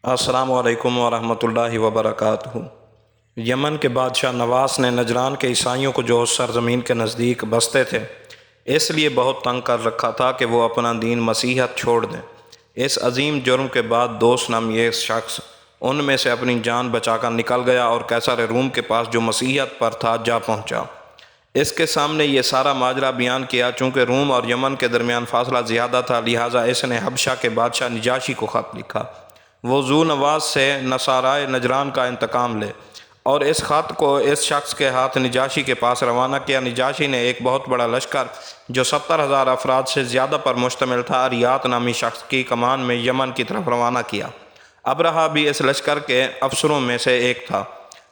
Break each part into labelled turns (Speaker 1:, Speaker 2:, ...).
Speaker 1: السلام علیکم ورحمۃ اللہ وبرکاتہ۔ یمن کے بادشاہ نواس نے نجران کے عیسائیوں کو جو اس سرزمین کے نزدیک بستے تھے اس لیے بہت تنگ کر رکھا تھا کہ وہ اپنا دین مسیحیت چھوڑ دیں۔ اس عظیم جرم کے بعد دوست نام یہ شخص ان میں سے اپنی جان بچا کر نکل گیا اور قیصر روم کے پاس جو مسیحیت پر تھا جا پہنچا۔ اس کے سامنے یہ سارا ماجرا بیان کیا۔ چونکہ روم اور یمن کے درمیان فاصلہ زیادہ تھا لہٰذا اس نے حبشہ کے بادشاہ نجاشی کو خط لکھا وہ ذو نواس سے نصارائے نجران کا انتقام لے، اور اس خط کو اس شخص کے ہاتھ نجاشی کے پاس روانہ کیا۔ نجاشی نے ایک بہت بڑا لشکر جو 70,000 افراد سے زیادہ پر مشتمل تھا اریات نامی شخص کی کمان میں یمن کی طرف روانہ کیا۔ ابرہہ بھی اس لشکر کے افسروں میں سے ایک تھا۔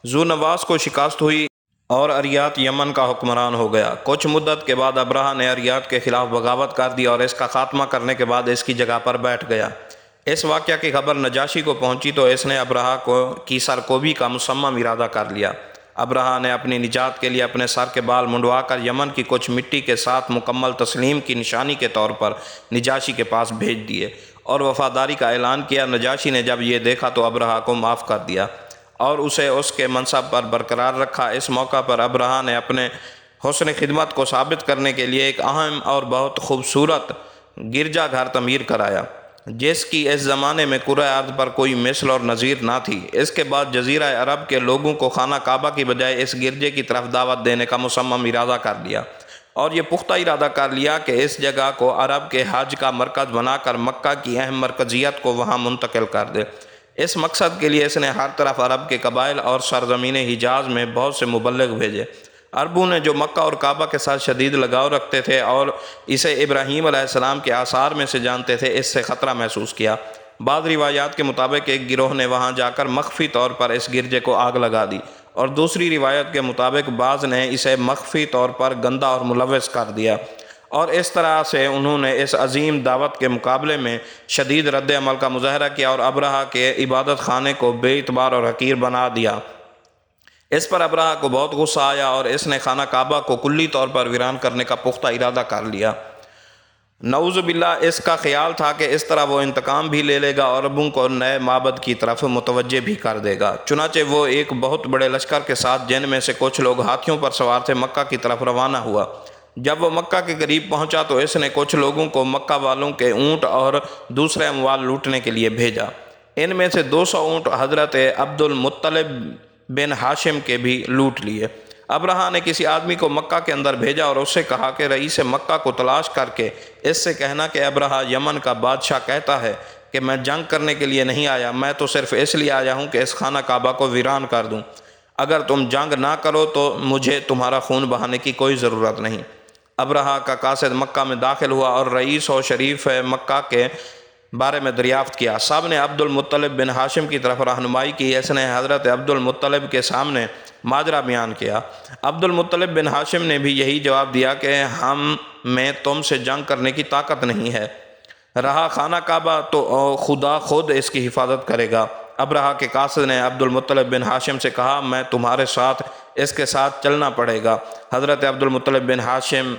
Speaker 1: ذو نواس کو شکست ہوئی اور اریات یمن کا حکمران ہو گیا۔ کچھ مدت کے بعد ابرہہ نے اریات کے خلاف بغاوت کر دی اور اس کا خاتمہ کرنے کے بعد اس کی جگہ پر بیٹھ گیا۔ اس واقعہ کی خبر نجاشی کو پہنچی تو اس نے ابرہہ کی سرکوبی کا مصمم ارادہ کر لیا۔ ابرہہ نے اپنی نجات کے لیے اپنے سر کے بال منڈوا کر یمن کی کچھ مٹی کے ساتھ مکمل تسلیم کی نشانی کے طور پر نجاشی کے پاس بھیج دیے اور وفاداری کا اعلان کیا۔ نجاشی نے جب یہ دیکھا تو ابرہہ کو معاف کر دیا اور اسے اس کے منصب پر برقرار رکھا۔ اس موقع پر ابرہہ نے اپنے حسن خدمت کو ثابت کرنے کے لیے ایک اہم اور بہت خوبصورت گرجا گھر تعمیر کرایا جس کی اس زمانے میں کرۂ ارض پر کوئی مثل اور نظیر نہ تھی۔ اس کے بعد جزیرہ عرب کے لوگوں کو خانہ کعبہ کی بجائے اس گرجے کی طرف دعوت دینے کا مصمم ارادہ کر لیا اور یہ پختہ ارادہ کر لیا کہ اس جگہ کو عرب کے حج کا مرکز بنا کر مکہ کی اہم مرکزیت کو وہاں منتقل کر دے۔ اس مقصد کے لیے اس نے ہر طرف عرب کے قبائل اور سرزمین حجاز میں بہت سے مبلغ بھیجے۔ عربوں نے جو مکہ اور کعبہ کے ساتھ شدید لگاؤ رکھتے تھے اور اسے ابراہیم علیہ السلام کے آثار میں سے جانتے تھے اس سے خطرہ محسوس کیا۔ بعض روایات کے مطابق ایک گروہ نے وہاں جا کر مخفی طور پر اس گرجے کو آگ لگا دی اور دوسری روایت کے مطابق بعض نے اسے مخفی طور پر گندا اور ملوث کر دیا، اور اس طرح سے انہوں نے اس عظیم دعوت کے مقابلے میں شدید رد عمل کا مظاہرہ کیا اور ابرہہ کے عبادت خانے کو بے اعتبار اور حقیر بنا دیا۔ اس پر ابرہہ کو بہت غصہ آیا اور اس نے خانہ کعبہ کو کلی طور پر ویران کرنے کا پختہ ارادہ کر لیا۔ نعوذ باللہ اس کا خیال تھا کہ اس طرح وہ انتقام بھی لے لے گا اور عربوں کو نئے معبد کی طرف متوجہ بھی کر دے گا۔ چنانچہ وہ ایک بہت بڑے لشکر کے ساتھ جن میں سے کچھ لوگ ہاتھیوں پر سوار تھے مکہ کی طرف روانہ ہوا۔ جب وہ مکہ کے قریب پہنچا تو اس نے کچھ لوگوں کو مکہ والوں کے اونٹ اور دوسرے اموال لوٹنے کے لیے بھیجا۔ ان میں سے 200 اونٹ حضرت عبد المطلب بن ہاشم کے بھی لوٹ لیے۔ ابرہہ نے کسی آدمی کو مکہ کے اندر بھیجا اور اس سے کہا کہ رئیس مکہ کو تلاش کر کے اس سے کہنا کہ ابرہہ یمن کا بادشاہ کہتا ہے کہ میں جنگ کرنے کے لیے نہیں آیا، میں تو صرف اس لیے آیا ہوں کہ اس خانہ کعبہ کو ویران کر دوں۔ اگر تم جنگ نہ کرو تو مجھے تمہارا خون بہانے کی کوئی ضرورت نہیں۔ ابرہہ کا قاصد مکہ میں داخل ہوا اور رئیس و شریف مکہ کے بارے میں دریافت کیا۔ سب نے عبد المطلب بن ہاشم کی طرف رہنمائی کی۔ اس نے حضرت عبد المطلب کے سامنے ماجرا بیان کیا۔ عبد المطلب بن ہاشم نے بھی یہی جواب دیا کہ ہم میں تم سے جنگ کرنے کی طاقت نہیں ہے، رہا خانہ کعبہ تو خدا خود اس کی حفاظت کرے گا۔ ابرہہ کے قاصد نے عبد المطلب بن ہاشم سے کہا میں تمہارے ساتھ اس کے ساتھ چلنا پڑے گا۔ حضرت عبد المطلب بن ہاشم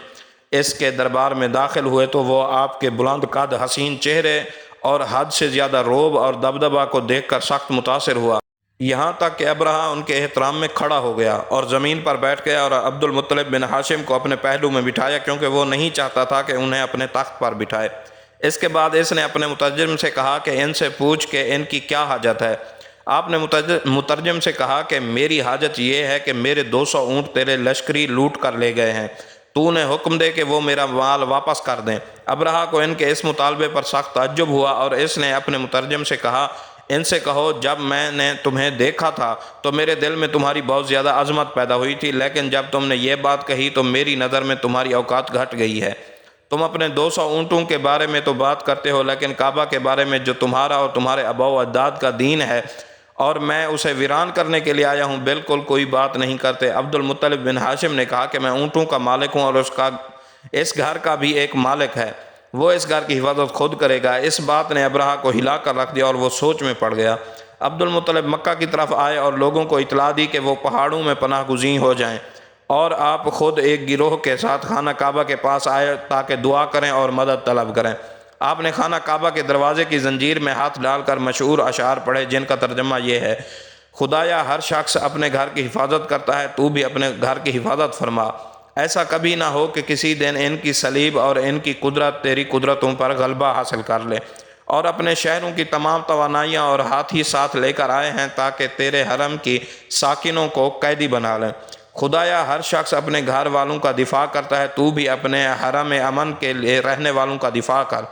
Speaker 1: اس کے دربار میں داخل ہوئے تو وہ آپ کے بلند قد، حسین چہرے اور حد سے زیادہ رعب اور دبدبہ کو دیکھ کر سخت متاثر ہوا، یہاں تک کہ ابرہہ ان کے احترام میں کھڑا ہو گیا اور زمین پر بیٹھ گیا اور عبد المطلب بن ہاشم کو اپنے پہلو میں بٹھایا کیونکہ وہ نہیں چاہتا تھا کہ انہیں اپنے تخت پر بٹھائے۔ اس کے بعد اس نے اپنے مترجم سے کہا کہ ان سے پوچھ کہ ان کی کیا حاجت ہے۔ آپ نے مترجم سے کہا کہ میری حاجت یہ ہے کہ میرے 200 اونٹ تیرے لشکری لوٹ کر لے گئے ہیں، تو نے حکم دے کہ وہ میرا مال واپس کر دیں۔ ابرہہ کو ان کے اس مطالبے پر سخت تعجب ہوا اور اس نے اپنے مترجم سے کہا ان سے کہو جب میں نے تمہیں دیکھا تھا تو میرے دل میں تمہاری بہت زیادہ عظمت پیدا ہوئی تھی، لیکن جب تم نے یہ بات کہی تو میری نظر میں تمہاری اوقات گھٹ گئی ہے۔ تم اپنے 200 اونٹوں کے بارے میں تو بات کرتے ہو لیکن کعبہ کے بارے میں جو تمہارا اور تمہارے آباء و اجداد کا دین ہے اور میں اسے ویران کرنے کے لیے آیا ہوں، بالکل کوئی بات نہیں کرتے۔ عبد المطلب بن ہاشم نے کہا کہ میں اونٹوں کا مالک ہوں اور اس گھر کا بھی ایک مالک ہے، وہ اس گھر کی حفاظت خود کرے گا۔ اس بات نے ابرہہ کو ہلا کر رکھ دیا اور وہ سوچ میں پڑ گیا۔ عبد المطلب مکہ کی طرف آئے اور لوگوں کو اطلاع دی کہ وہ پہاڑوں میں پناہ گزین ہو جائیں اور آپ خود ایک گروہ کے ساتھ خانہ کعبہ کے پاس آئے تاکہ دعا کریں اور مدد طلب کریں۔ آپ نے خانہ کعبہ کے دروازے کی زنجیر میں ہاتھ ڈال کر مشہور اشعار پڑھے، جن کا ترجمہ یہ ہے: خدایا ہر شخص اپنے گھر کی حفاظت کرتا ہے، تو بھی اپنے گھر کی حفاظت فرما۔ ایسا کبھی نہ ہو کہ کسی دن ان کی صلیب اور ان کی قدرت تیری قدرتوں پر غلبہ حاصل کر لے، اور اپنے شہروں کی تمام توانائیاں اور ہاتھی ساتھ لے کر آئے ہیں تاکہ تیرے حرم کی ساکنوں کو قیدی بنا لیں۔ خدایا ہر شخص اپنے گھر والوں کا دفاع کرتا ہے، تو بھی اپنے حرم امن کے لیے رہنے والوں کا دفاع کر۔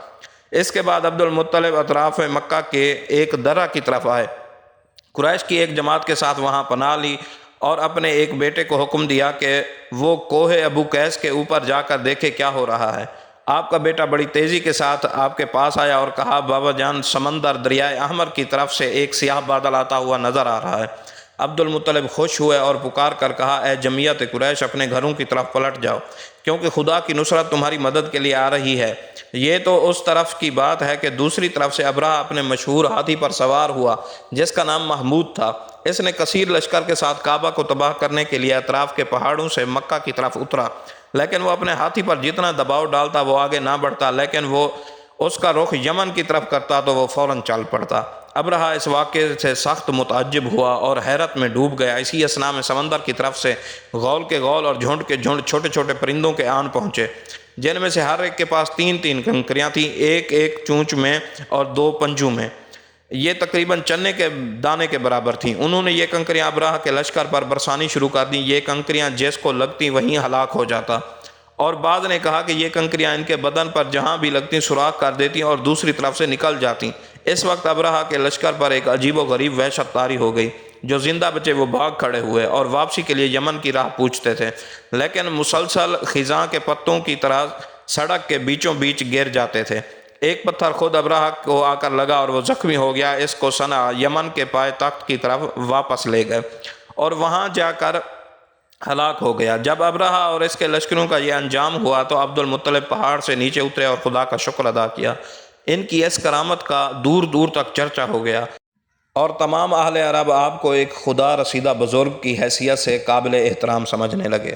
Speaker 1: اس کے بعد عبد المطلب اطراف مکہ کے ایک درہ کی طرف آئے، قریش کی ایک جماعت کے ساتھ وہاں پناہ لی، اور اپنے ایک بیٹے کو حکم دیا کہ وہ کوہ ابو قیس کے اوپر جا کر دیکھے کیا ہو رہا ہے۔ آپ کا بیٹا بڑی تیزی کے ساتھ آپ کے پاس آیا اور کہا: بابا جان، سمندر دریائے احمر کی طرف سے ایک سیاہ بادل آتا ہوا نظر آ رہا ہے۔ عبد المطلب خوش ہوئے اور پکار کر کہا: اے جمعیت قریش، اپنے گھروں کی طرف پلٹ جاؤ، کیونکہ خدا کی نصرت تمہاری مدد کے لیے آ رہی ہے۔ یہ تو اس طرف کی بات ہے کہ دوسری طرف سے ابرہہ اپنے مشہور ہاتھی پر سوار ہوا، جس کا نام محمود تھا۔ اس نے کثیر لشکر کے ساتھ کعبہ کو تباہ کرنے کے لیے اطراف کے پہاڑوں سے مکہ کی طرف اترا، لیکن وہ اپنے ہاتھی پر جتنا دباؤ ڈالتا وہ آگے نہ بڑھتا، لیکن وہ اس کا رخ یمن کی طرف کرتا تو وہ فوراً چل پڑتا۔ ابرہہ اس واقعے سے سخت متعجب ہوا اور حیرت میں ڈوب گیا۔ اسی اثنا میں سمندر کی طرف سے غول کے غول اور جھنڈ کے جھنڈ چھوٹے چھوٹے پرندوں کے آن پہنچے، جن میں سے ہر ایک کے پاس 3 کنکریاں تھیں، ایک ایک چونچ میں اور 2 پنجوں میں۔ یہ تقریباً چنے کے دانے کے برابر تھیں۔ انہوں نے یہ کنکریاں ابرہہ کے لشکر پر برسانی شروع کر دیں۔ یہ کنکریاں جس کو لگتی وہیں ہلاک ہو جاتا، اور بعض نے کہا کہ یہ کنکریاں ان کے بدن پر جہاں بھی لگتی سوراخ کر دیتی اور دوسری طرف سے نکل جاتی۔ اس وقت ابرہہ کے لشکر پر ایک عجیب و غریب وحشت طاری ہو گئی۔ جو زندہ بچے وہ بھاگ کھڑے ہوئے اور واپسی کے لیے یمن کی راہ پوچھتے تھے، لیکن مسلسل خزاں کے پتوں کی طرح سڑک کے بیچوں بیچ گر جاتے تھے۔ ایک پتھر خود ابرہہ کو آ کر لگا اور وہ زخمی ہو گیا۔ اس کو صنع، یمن کے پائے تخت کی طرف واپس لے گئے اور وہاں جا کر ہلاک ہو گیا۔ جب ابرہہ اور اس کے لشکروں کا یہ انجام ہوا تو عبد المطلب پہاڑ سے نیچے اترے اور خدا کا شکر ادا کیا۔ ان کی اس کرامت کا دور دور تک چرچا ہو گیا، اور تمام اہل عرب آپ کو ایک خدا رسیدہ بزرگ کی حیثیت سے قابل احترام سمجھنے لگے۔